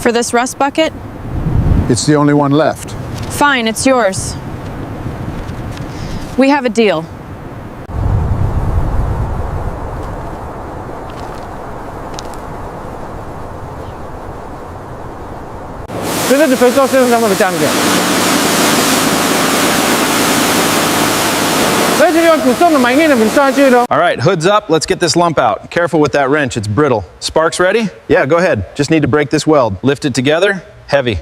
For this rust bucket? It's the only one left. Fine, it's yours. We have a deal. All right, hood's up. Let's get this lump out. Careful with that wrench, it's brittle. Sparks ready? Yeah, go ahead. Just need to break this weld. Lift it together. Heavy.